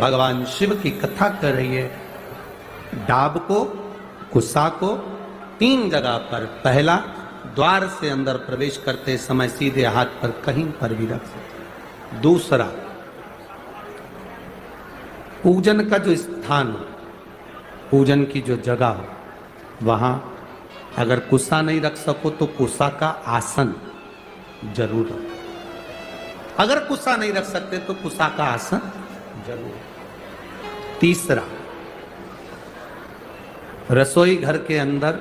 भगवान शिव की कथा कर रही है। डाब को, कुसा को 3 जगह पर, पहला द्वार से अंदर प्रवेश करते समय सीधे हाथ पर कहीं पर भी रख सकते। दूसरा, पूजन का जो स्थान हो, पूजन की जो जगह हो, वहां अगर कुसा नहीं रख सको तो कुसा का आसन जरूर रखो। अगर कुसा नहीं रख सकते तो कुसा का आसन जरूर। तीसरा, रसोई घर के अंदर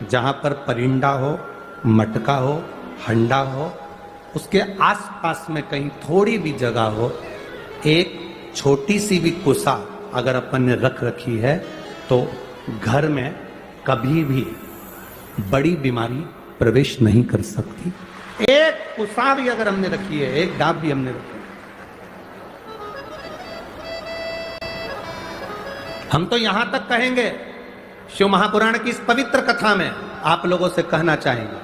जहां पर परिंदा हो, मटका हो, हंडा हो, उसके आसपास में कहीं थोड़ी भी जगह हो, एक छोटी सी भी कुसा अगर अपन ने रख रखी है तो घर में कभी भी बड़ी बीमारी प्रवेश नहीं कर सकती। एक कुसा भी अगर हमने रखी है, एक डाब भी हमने रखी है, हम तो यहां तक कहेंगे, शिव महापुराण की इस पवित्र कथा में आप लोगों से कहना चाहेंगे,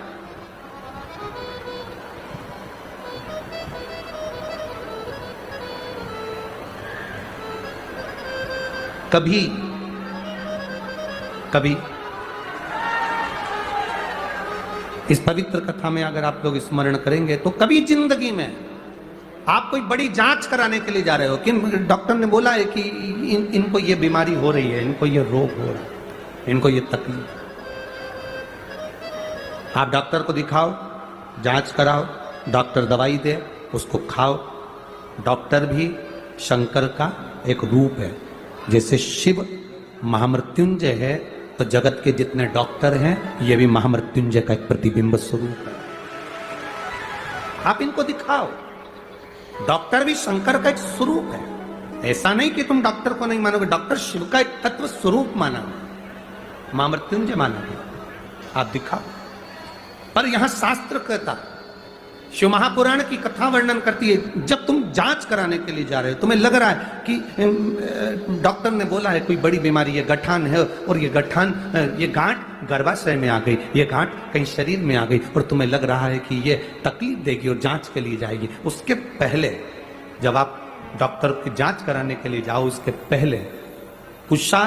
कभी कभी इस पवित्र कथा में अगर आप लोग स्मरण करेंगे तो कभी जिंदगी में आप कोई बड़ी जांच कराने के लिए जा रहे हो कि डॉक्टर ने बोला है कि इनको ये बीमारी हो रही है, इनको ये रोग हो रहा है, इनको ये तकलीफ, आप डॉक्टर को दिखाओ, जांच कराओ, डॉक्टर दवाई दे, उसको खाओ। डॉक्टर भी शंकर का एक रूप है। जैसे शिव महामृत्युंजय है तो जगत के जितने डॉक्टर हैं ये भी महामृत्युंजय का एक प्रतिबिंब स्वरूप है। आप इनको दिखाओ, डॉक्टर भी शंकर का एक स्वरूप है। ऐसा नहीं कि तुम डॉक्टर को नहीं मानोगे, डॉक्टर शिव का एक तत्व स्वरूप माना, महामृत्युंजय माना गया, आप दिखाओ। पर यहां शास्त्र कहता, शिव महापुराण की कथा वर्णन करती है, जब तुम जांच कराने के लिए जा रहे हो, तुम्हें लग रहा है कि डॉक्टर ने बोला है कोई बड़ी बीमारी, ये गठान है और ये गठान, ये गांठ गर्भाशय में आ गई, ये गांठ कहीं शरीर में आ गई और तुम्हें लग रहा है कि ये तकलीफ देगी और जांच के लिए जाएगी, उसके पहले जब आप डॉक्टर की जांच कराने के लिए जाओ, उसके पहले कुशा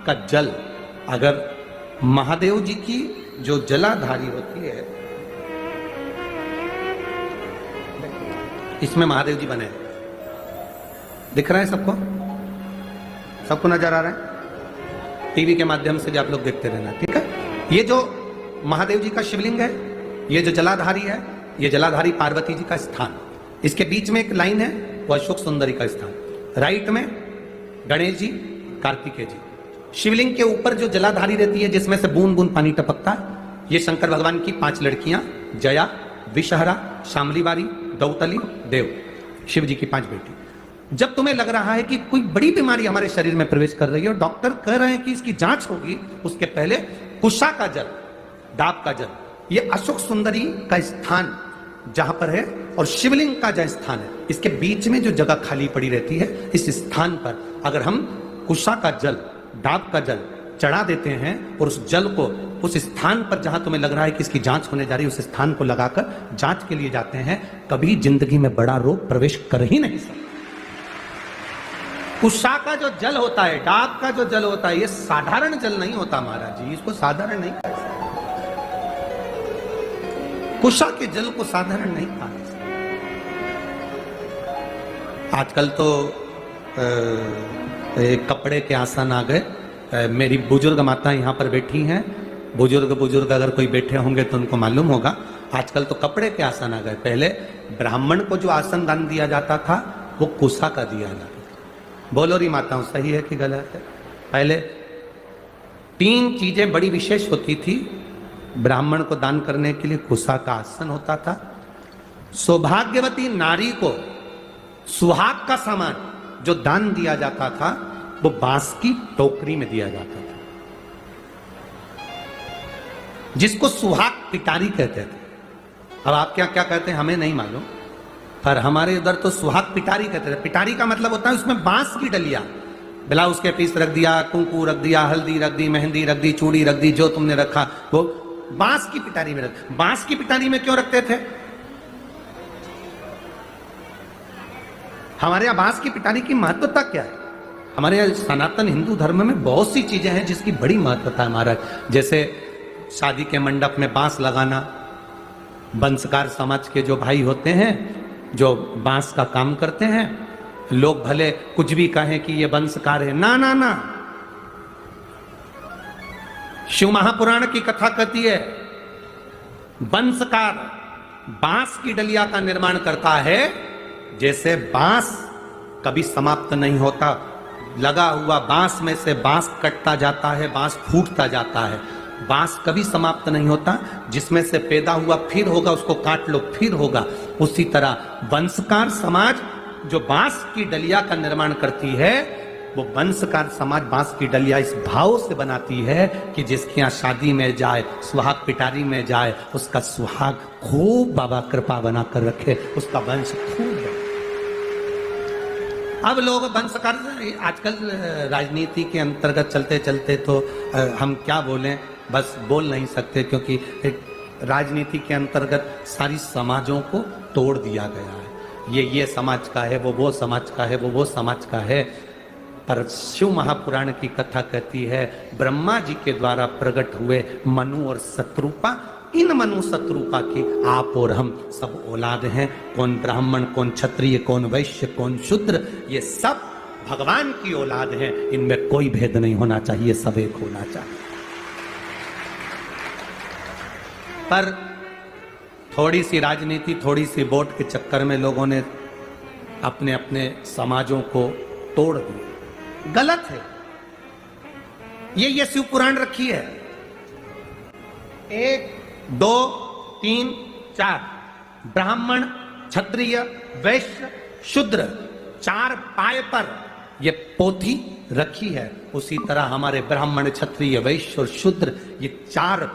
का जल, अगर महादेव जी की जो जलाधारी होती है, इसमें महादेव जी बने, दिख रहा है सबको? सबको नजर आ रहा है? टीवी के माध्यम से भी आप लोग देखते रहना, ठीक है? ये जो महादेव जी का शिवलिंग है, ये जो जलाधारी है, ये जलाधारी पार्वती जी का स्थान, इसके बीच में एक लाइन है, वो अशोक सुंदरी का स्थान, राइट में गणेश जी, कार्तिकेय जी। शिवलिंग के ऊपर जो जलाधारी रहती है जिसमें से बूंद बूंद पानी टपकता है, ये शंकर भगवान की 5 लड़कियां, जया, विषहरा, शामलीवारी, दौतली, देव, शिव जी की 5 बेटी। जब तुम्हें लग रहा है कि कोई बड़ी बीमारी हमारे शरीर में प्रवेश कर रही है और डॉक्टर कह रहे हैं कि इसकी जांच होगी, उसके पहले कुशा का जल, डाब का जल, ये अशोक सुंदरी का स्थान जहां पर है और शिवलिंग का जहां स्थान है, इसके बीच में जो जगह खाली पड़ी रहती है, इस स्थान पर अगर हम कुशा का जल, डाब का जल चढ़ा देते हैं और उस जल को उस स्थान पर जहां तुम्हें लग रहा है कि इसकी जांच होने जा रही है, उस स्थान को लगाकर जांच के लिए जाते हैं, कभी जिंदगी में बड़ा रोग प्रवेश कर ही नहीं सकता। कुशा का जो जल होता है, डाब का जो जल होता है, ये साधारण जल नहीं होता महाराज जी, इसको साधारण नहीं कहा सकते। कुशा के जल को साधारण नहीं कहा सकते। आजकल तो कपड़े के आसन आ गए। मेरी बुजुर्ग माता यहाँ पर बैठी हैं, बुजुर्ग अगर कोई बैठे होंगे तो उनको मालूम होगा, आजकल तो कपड़े के आसन आ गए। पहले ब्राह्मण को जो आसन दान दिया जाता था वो कुशा का दिया जाता था। बोलो री माताओं, सही है कि गलत है? पहले 3 चीजें बड़ी विशेष होती थी ब्राह्मण को दान करने के लिए। कुशा का आसन होता था, सौभाग्यवती नारी को सुहाग का सामान जो दान दिया जाता था वो बांस की टोकरी में दिया जाता था, जिसको सुहाग पिटारी कहते थे। अब आप क्या क्या कहते हैं हमें नहीं मालूम, पर हमारे उधर तो सुहाग पिटारी कहते थे। पिटारी का मतलब होता है उसमें बांस की डलिया, ब्लाउज के पीस रख दिया, कुंकू रख दिया, हल्दी रख दी, मेहंदी रख दी, चूड़ी रख दी, जो तुमने रखा वो बांस की पिटारी में रख। बांस की पिटारी में क्यों रखते थे? हमारे यहां बांस की पिटारी की महत्वता क्या है? हमारे सनातन हिंदू धर्म में बहुत सी चीजें हैं जिसकी बड़ी महत्वता है महाराज। जैसे शादी के मंडप में बांस लगाना, वंशकार समाज के जो भाई होते हैं जो बांस का काम करते हैं, लोग भले कुछ भी कहें कि ये वंशकार है, ना ना ना, शिव महापुराण की कथा कहती है वंशकार बांस की डलिया का निर्माण करता है। जैसे बांस कभी समाप्त नहीं होता, लगा हुआ बांस में से बांस कटता जाता है, बांस फूटता जाता है, बांस कभी समाप्त नहीं होता, जिसमें से पैदा हुआ फिर होगा, उसको काट लो फिर होगा। उसी तरह वंशकार समाज जो बांस की डलिया का निर्माण करती है, वो वंशकार समाज बांस की डलिया इस भाव से बनाती है कि जिसके यहाँ शादी में जाए, सुहाग पिटारी में जाए, उसका सुहाग खूब बाबा कृपा बना कर रखे, उसका वंश खूब। अब लोग वंशकार, आजकल राजनीति के अंतर्गत चलते चलते तो हम क्या बोलें, बस बोल नहीं सकते, क्योंकि राजनीति के अंतर्गत सारी समाजों को तोड़ दिया गया है। ये समाज का है, वो समाज का है, वो समाज का है। पर शिव महापुराण की कथा कहती है ब्रह्मा जी के द्वारा प्रकट हुए मनु और शत्रुपा, इन मनु शत्रुपा की आप और हम सब औलाद हैं। कौन ब्राह्मण, कौन क्षत्रिय, कौन वैश्य, कौन शूद्र, ये सब भगवान की औलाद हैं। इनमें कोई भेद नहीं होना चाहिए, सब एक होना चाहिए। पर थोड़ी सी राजनीति, थोड़ी सी वोट के चक्कर में लोगों ने अपने अपने समाजों को तोड़ दिया। गलत है। ये शिव पुराण रखी है, 1 2 3 4 ब्राह्मण, क्षत्रिय, वैश्य, शूद्र, 4 पाए पर ये पोथी रखी है। उसी तरह हमारे ब्राह्मण, क्षत्रिय, वैश्य और शूद्र, ये 4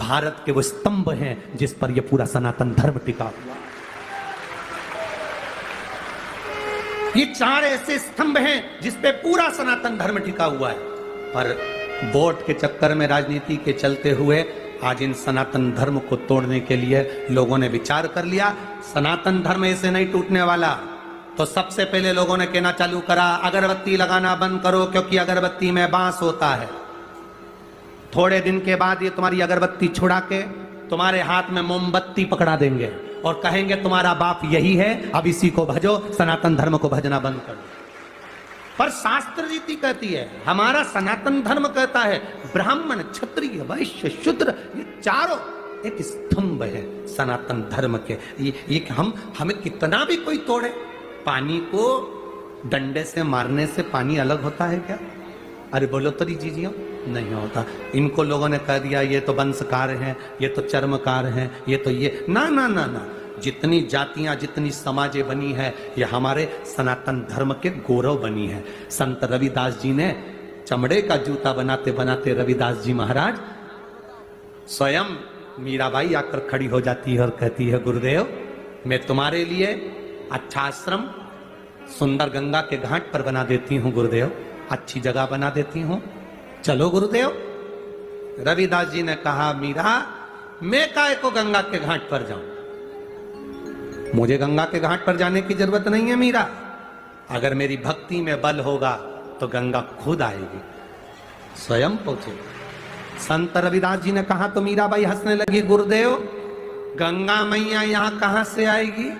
भारत के वो स्तंभ हैं जिस पर ये पूरा सनातन धर्म टिका हुआ। ये 4 ऐसे स्तंभ हैं जिस पे पूरा सनातन धर्म टिका हुआ है। पर वोट के चक्कर में, राजनीति के चलते हुए आज इन सनातन धर्म को तोड़ने के लिए लोगों ने विचार कर लिया सनातन धर्म ऐसे नहीं टूटने वाला। तो सबसे पहले लोगों ने कहना चालू करा अगरबत्ती लगाना बंद करो, क्योंकि अगरबत्ती में बांस होता है। थोड़े दिन के बाद ये तुम्हारी अगरबत्ती छुड़ा के तुम्हारे हाथ में मोमबत्ती पकड़ा देंगे और कहेंगे तुम्हारा बाप यही है, अब इसी को भजो, सनातन धर्म को भजना बंद करो। पर शास्त्र रीति कहती है, हमारा सनातन धर्म कहता है ब्राह्मण, क्षत्रिय, वैश्य, शूद्र, ये चारों एक स्तंभ है सनातन धर्म के। ये हमें कितना भी कोई तोड़े, पानी को डंडे से मारने से पानी अलग होता है क्या? अरे बोलो तो जीजियो, नहीं होता। इनको लोगों ने कह दिया ये तो वंशकार हैं, ये तो चर्मकार हैं, ये तो ये, ना ना ना ना। जितनी जातियां, जितनी समाजें बनी है, ये हमारे सनातन धर्म के गौरव बनी है। संत रविदास जी ने चमड़े का जूता बनाते बनाते रविदास जी महाराज स्वयं मीराबाई आकर खड़ी हो जाती है और कहती है गुरुदेव, मैं तुम्हारे लिए अच्छा आश्रम सुंदर गंगा के घाट पर बना देती हूँ गुरुदेव, अच्छी जगह बना देती हूँ, चलो गुरुदेव। रविदास जी ने कहा मीरा, मैं काय को गंगा के घाट पर जाऊं, मुझे गंगा के घाट पर जाने की जरूरत नहीं है मीरा। अगर मेरी भक्ति में बल होगा तो गंगा खुद आएगी, स्वयं पहुंचेगी। संत रविदास जी ने कहा तो मीराबाई हंसने लगी, गुरुदेव गंगा मैया यहां कहां से आएगी,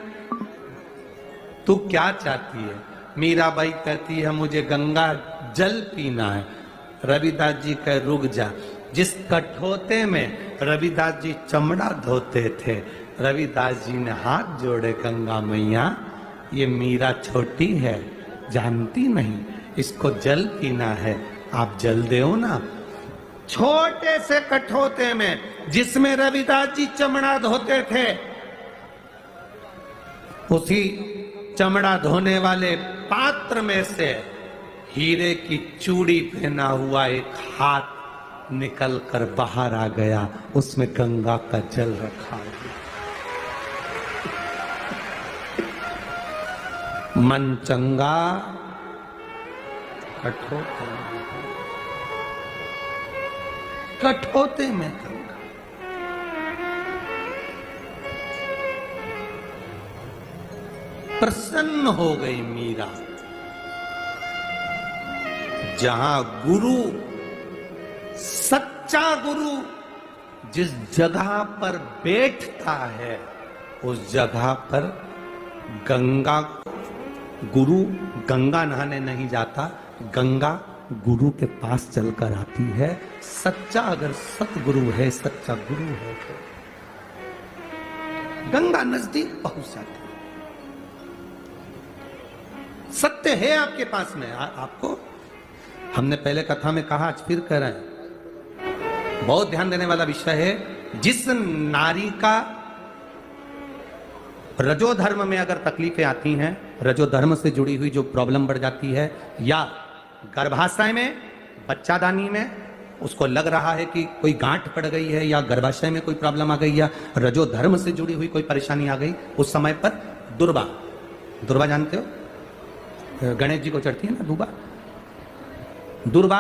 तू क्या चाहती है? मीराबाई कहती है मुझे गंगा जल पीना है। रविदास जी कह रुक जा। जिस कठोते में रविदास जी चमड़ा धोते थे, रविदास जी ने हाथ जोड़े, गंगा मैया ये मीरा छोटी है, जानती नहीं, इसको जल पीना है, आप जल दो ना। छोटे से कठोते में जिसमें रविदास जी चमड़ा धोते थे, उसी चमड़ा धोने वाले पात्र में से हीरे की चूड़ी पहना हुआ एक हाथ निकल कर बाहर आ गया, उसमें गंगा का जल रखा हुआ। मन चंगा कठोते में गंगा। प्रसन्न हो गई मीरा। जहां गुरु, सच्चा गुरु जिस जगह पर बैठता है उस जगह पर गंगा, गुरु गंगा नहाने नहीं जाता, गंगा गुरु के पास चलकर आती है। सच्चा अगर सतगुरु है, सच्चा गुरु है तो गंगा नजदीक पहुंच जाती है। सत्य है आपके पास में। आपको हमने पहले कथा में कहा, आज फिर कह रहे हैं, बहुत ध्यान देने वाला विषय है। जिस नारी का रजोधर्म में अगर तकलीफें आती हैं, रजोधर्म से जुड़ी हुई जो प्रॉब्लम बढ़ जाती है, या गर्भाशय में, बच्चादानी में उसको लग रहा है कि कोई गांठ पड़ गई है, या गर्भाशय में कोई प्रॉब्लम आ गई, या रजोधर्म से जुड़ी हुई कोई परेशानी आ गई, उस समय पर दुर्वा, दुर्वा जानते हो, गणेश जी को चढ़ती है ना दुर्वा, दुर्वा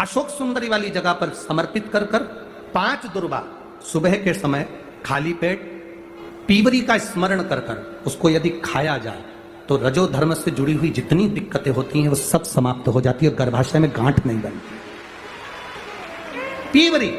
अशोक सुंदरी वाली जगह पर समर्पित कर कर 5 दुर्वा सुबह के समय खाली पेट पीवरी का स्मरण कर कर उसको यदि खाया जाए तो रजोधर्म से जुड़ी हुई जितनी दिक्कतें होती हैं वो सब समाप्त हो जाती है और गर्भाशय में गांठ नहीं बनती। पीवरी,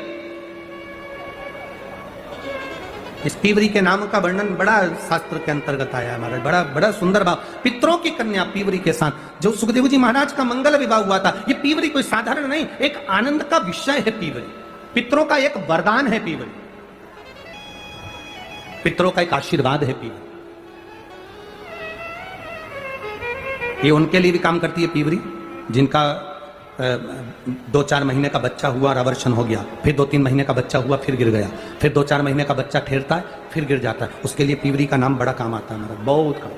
इस पीवरी के नाम का वर्णन बड़ा शास्त्र के अंतर्गत आया हमारा, बड़ा बड़ा सुंदर भाव। पितरों की कन्या पीवरी के साथ जो सुखदेव जी महाराज का मंगल विवाह हुआ था, ये पीवरी कोई साधारण नहीं, एक आनंद का विषय है पीवरी, पितरों का एक वरदान है पीवरी, पितरों का एक आशीर्वाद है पीवरी। ये उनके लिए भी काम करती है पीवरी जिनका 2-4 महीने का बच्चा हुआ और अवर्षण हो गया, फिर 2-3 महीने का बच्चा हुआ फिर गिर गया, फिर 2-4 महीने का बच्चा ठहरता है फिर गिर जाता है, उसके लिए पीवरी का नाम बड़ा काम आता है हमारा, बहुत काम।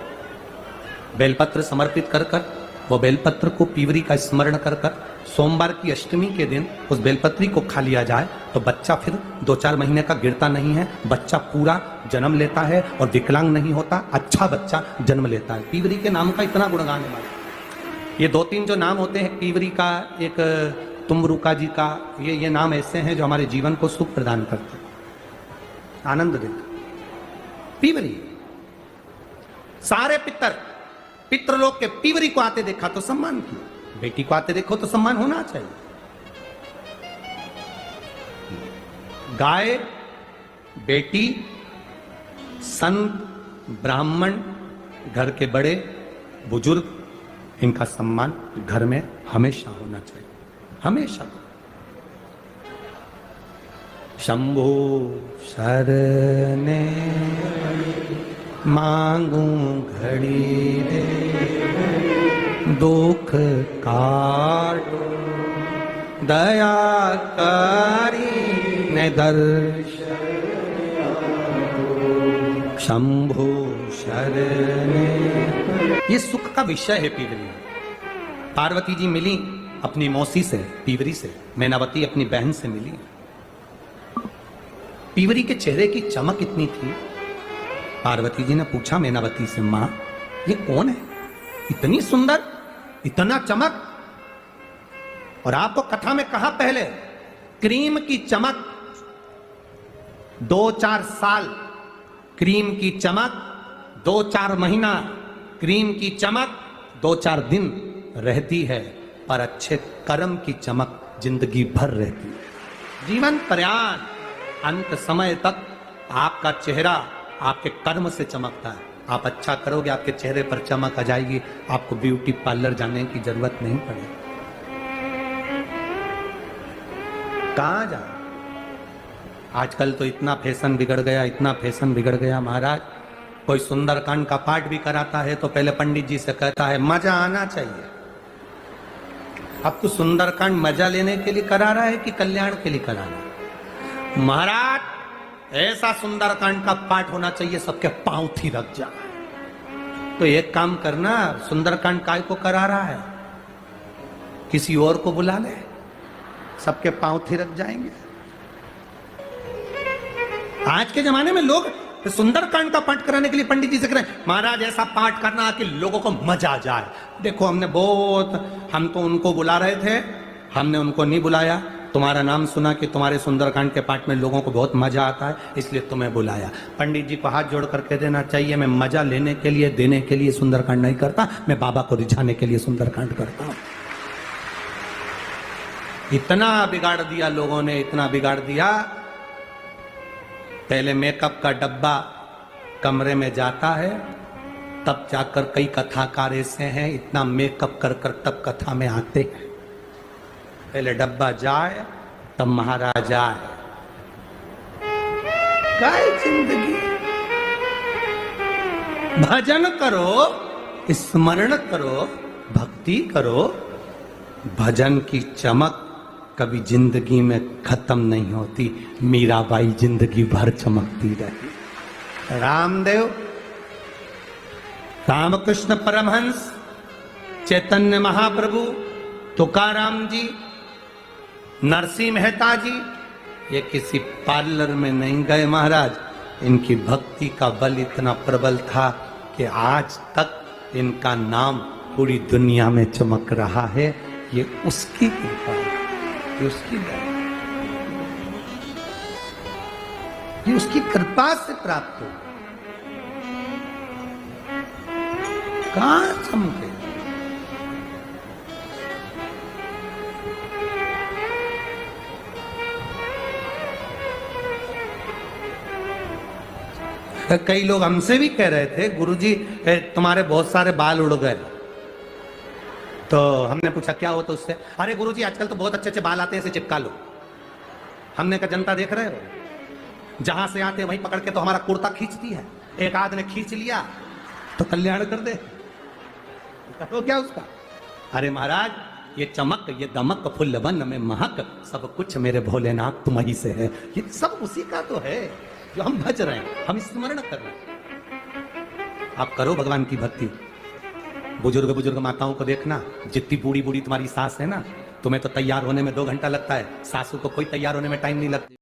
बेलपत्र समर्पित कर कर, वो बेलपत्र को पीवरी का स्मरण कर कर सोमवार की अष्टमी के दिन उस बेलपत्री को खा लिया जाए तो बच्चा फिर 2-4 महीने का गिरता नहीं है, बच्चा पूरा जन्म लेता है और विकलांग नहीं होता, अच्छा बच्चा जन्म लेता है। पीवरी के नाम का इतना गुणगान है हमारा। ये 2-3 जो नाम होते हैं, पीवरी का, एक तुमरुका जी का, ये नाम ऐसे हैं जो हमारे जीवन को सुख प्रदान करते हैं, आनंद देते। पीवरी, सारे पितृलोक के पीवरी को आते देखा तो सम्मान किया, बेटी को आते देखो तो सम्मान होना चाहिए। गाय, बेटी, संत, ब्राह्मण, घर के बड़े बुजुर्ग, इनका सम्मान घर में हमेशा होना चाहिए, हमेशा। शंभो शरणे मांगू घड़ी दे, दुख काटो दया करी ने दर्शन, शंभो शरणे। ये सुख का विषय है पीवरी। पार्वती जी मिली अपनी मौसी से, पीवरी से, मैनावती अपनी बहन से मिली। पीवरी के चेहरे की चमक इतनी थी, पार्वती जी ने पूछा मैनावती से, मां ये कौन है, इतनी सुंदर, इतना चमक। और आपको कथा में कहा पहले, क्रीम की चमक 2-4 साल, क्रीम की चमक 2-4 महीना, क्रीम की चमक 2-4 दिन रहती है, पर अच्छे कर्म की चमक जिंदगी भर रहती है। जीवन पर्यान अंत समय तक आपका चेहरा आपके कर्म से चमकता है। आप अच्छा करोगे, आपके चेहरे पर चमक आ जाएगी, आपको ब्यूटी पार्लर जाने की जरूरत नहीं पड़ेगी। कहां जा, आजकल तो इतना फैशन बिगड़ गया, इतना फैशन बिगड़ गया महाराज। कोई सुंदरकांड का पाठ भी कराता है तो पहले पंडित जी से कहता है मजा आना चाहिए। अब तो सुंदरकांड मजा लेने के लिए करा रहा है कि कल्याण के लिए करा रहा है? महाराज ऐसा सुंदरकांड का पाठ होना चाहिए सबके पांव थी रख जाए। तो एक काम करना, सुंदरकांड काय को करा रहा है, किसी और को बुला ले, सबके पांव थिरक जाएंगे। आज के जमाने में लोग सुंदरकांड का पाठ कराने के लिए पंडित जी से कह रहे हैं महाराज ऐसा पाठ करना कि लोगों को मजा आ जाए। देखो हम तो उनको बुला रहे थे, हमने उनको नहीं बुलाया। तुम्हारा नाम सुना कि तुम्हारे सुंदरकांड के पाठ में लोगों को बहुत मजा आता है, इसलिए तुम्हें बुलाया। पंडित जी को हाथ जोड़ कर कह देना चाहिए मैं मजा लेने के लिए, देने के लिए सुंदरकांड नहीं करता, मैं बाबा को रिझाने के लिए सुंदरकांड करता हूं। इतना बिगाड़ दिया लोगों ने, इतना बिगाड़ दिया। पहले मेकअप का डब्बा कमरे में जाता है, तब जाकर कई कथाकार ऐसे हैं इतना मेकअप कर कर तब कथा में आते हैं। पहले डब्बा जाए तब महाराज आए। काय जिंदगी, भजन करो, स्मरण करो, भक्ति करो। भजन की चमक कभी जिंदगी में खत्म नहीं होती। मीराबाई जिंदगी भर चमकती रही। रामदेव, रामकृष्ण परमहंस, चैतन्य महाप्रभु, तुकाराम जी, नरसिंह मेहता जी, ये किसी पार्लर में नहीं गए महाराज। इनकी भक्ति का बल इतना प्रबल था कि आज तक इनका नाम पूरी दुनिया में चमक रहा है। ये उसकी कृपा है, ये उसकी दया, ये उसकी कृपा से प्राप्त हो। कहां चमके? कई लोग हमसे भी कह रहे थे, गुरुजी तुम्हारे बहुत सारे बाल उड़ गए। तो हमने पूछा क्या होता उससे? अरे गुरुजी आजकल तो बहुत अच्छे अच्छे बाल आते हैं, इसे चिपका लो। हमने कहा जनता देख रहे हो, जहां से आते वहीं पकड़ के तो हमारा कुर्ता खींचती है। एक आध ने खींच लिया तो कल्याण कर दे, तो क्या उसका? अरे महाराज, ये चमक, ये दमक, फुल वन में महक, सब कुछ मेरे भोलेनाथ तुम्ही से है। ये सब उसी का तो है जो हम भज रहे हैं, हम स्मरण कर रहे हैं। आप करो भगवान की भक्ति। बुजुर्ग माताओं को देखना, जितनी बूढ़ी बूढ़ी तुम्हारी सास है ना, तुम्हें तो तैयार होने में 2 घंटा लगता है, सासू को कोई तैयार होने में टाइम नहीं लगता।